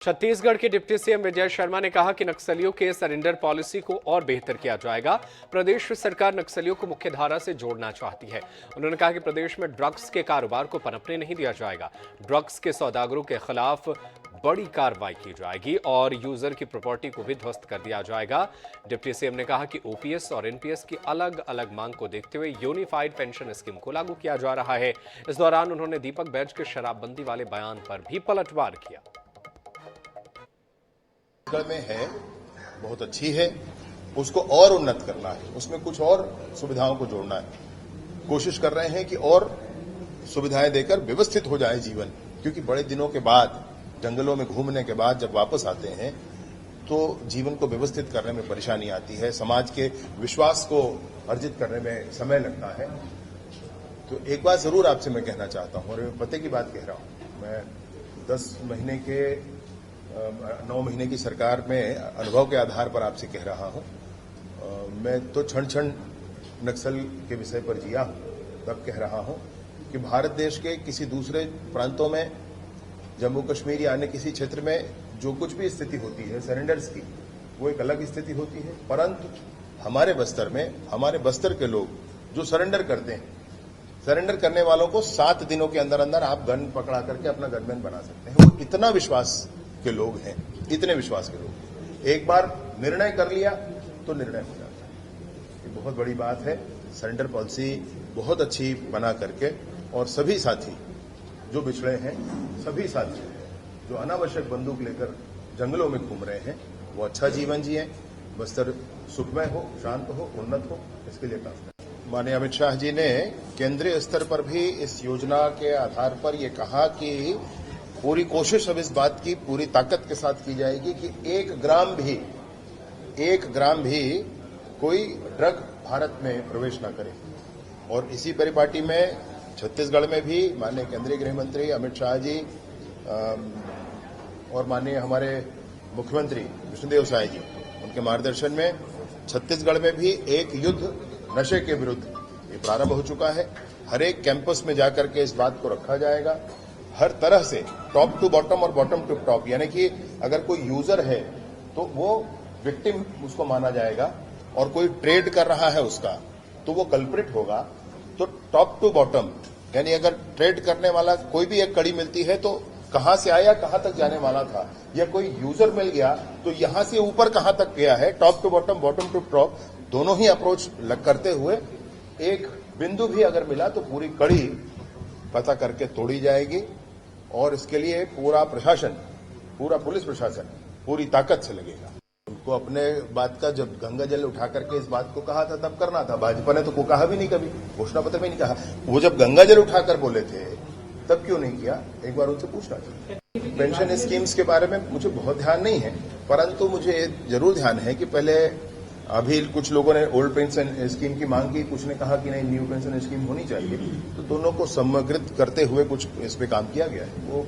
छत्तीसगढ़ के deputy CM Vijay Sharma ने कहा कि नक्सलियों के सरेंडर पॉलिसी को और बेहतर किया जाएगा। प्रदेश सरकार नक्सलियों को मुख्यधारा से जोड़ना चाहती है। उन्होंने कहा कि प्रदेश में ड्रग्स के कारोबार को पनपने नहीं दिया जाएगा। ड्रग्स के सौदागरों के खिलाफ बड़ी कार्रवाई की जाएगी और यूजर की प्रॉपर्टी को भी ध्वस्त कर दिया जाएगा। डिप्टी सीएम ने कहा कि ओपीएस और एनपीएस की अलग अलग मांग को देखते हुए यूनिफाइड पेंशन स्कीम को लागू किया जा रहा है। इस दौरान उन्होंने दीपक बैज के शराबबंदी वाले बयान पर भी पलटवार किया। में है बहुत अच्छी है, उसको और उन्नत करना है, उसमें कुछ और सुविधाओं को जोड़ना है। कोशिश कर रहे हैं कि और सुविधाएं देकर व्यवस्थित हो जाए जीवन, क्योंकि बड़े दिनों के बाद जंगलों में घूमने के बाद जब वापस आते हैं तो जीवन को व्यवस्थित करने में परेशानी आती है, समाज के विश्वास को अर्जित करने में समय लगता है। तो एक बात जरूर आपसे मैं कहना चाहता हूं, और पते की बात कह रहा हूं। मैं 9 महीने की सरकार में अनुभव के आधार पर आपसे कह रहा हूं। मैं तो क्षण क्षण नक्सल के विषय पर जिया हूं, तब कह रहा हूं कि भारत देश के किसी दूसरे प्रांतों में, जम्मू कश्मीर या अन्य किसी क्षेत्र में जो कुछ भी स्थिति होती है सरेंडर्स की, वो एक अलग स्थिति होती है। परंतु हमारे बस्तर में, हमारे बस्तर के लोग जो सरेंडर करते हैं, सरेंडर करने वालों को 7 दिनों के अंदर अंदर आप गन पकड़ा करके अपना गनमैन बना सकते हैं। वो इतना विश्वास के लोग हैं, इतने विश्वास के लोग। एक बार निर्णय कर लिया तो निर्णय हो जाता है। ये बहुत बड़ी बात है। सरेंडर पॉलिसी बहुत अच्छी बना करके, और सभी साथी जो बिछड़े हैं, सभी साथी जो अनावश्यक बंदूक लेकर जंगलों में घूम रहे हैं, वो अच्छा जीवन जिए, बस्तर सुखमय हो, शांत हो, उन्नत हो, इसके लिए काम करें। माननीय अमित शाह जी ने केंद्रीय स्तर पर भी इस योजना के आधार पर यह कहा कि पूरी कोशिश अब इस बात की पूरी ताकत के साथ की जाएगी कि एक ग्राम भी कोई ड्रग भारत में प्रवेश न करे। और इसी परिपाटी में छत्तीसगढ़ में भी माननीय केंद्रीय गृह मंत्री अमित शाह जी और माननीय हमारे मुख्यमंत्री विष्णुदेव साय जी, उनके मार्गदर्शन में छत्तीसगढ़ में भी एक युद्ध नशे के विरुद्ध ये प्रारंभ हो चुका है। हर एक कैंपस में जाकर के इस बात को रखा जाएगा, हर तरह से टॉप टू बॉटम और बॉटम टू टॉप, यानी कि अगर कोई यूजर है तो वो विक्टिम उसको माना जाएगा, और कोई ट्रेड कर रहा है उसका तो वो कल्प्रिट होगा। तो टॉप टू बॉटम, यानी अगर ट्रेड करने वाला कोई भी एक कड़ी मिलती है तो कहां से आया, कहां तक जाने वाला था, या कोई यूजर मिल गया तो यहां से ऊपर कहां तक गया है, top to bottom, bottom to top, दोनों ही अप्रोच करते हुए एक बिंदु भी अगर मिला तो पूरी कड़ी पता करके तोड़ी जाएगी। और इसके लिए पूरा प्रशासन, पूरा पुलिस प्रशासन पूरी ताकत से लगेगा। उनको अपने बात का, जब गंगा जल उठा करके इस बात को कहा था तब करना था। भाजपा ने तो को कहा भी नहीं, कभी घोषणा पत्र में नहीं कहा। वो जब गंगा जल उठाकर बोले थे तब क्यों नहीं किया, एक बार उनसे पूछना चाहिए। पेंशन स्कीम्स के बारे में मुझे बहुत ध्यान नहीं है, परंतु मुझे जरूर ध्यान है कि पहले अभी कुछ लोगों ने ओल्ड पेंशन स्कीम की मांग की, कुछ ने कहा कि नहीं न्यू पेंशन स्कीम होनी चाहिए। तो दोनों को समग्रित करते हुए कुछ इस पे काम किया गया है। वो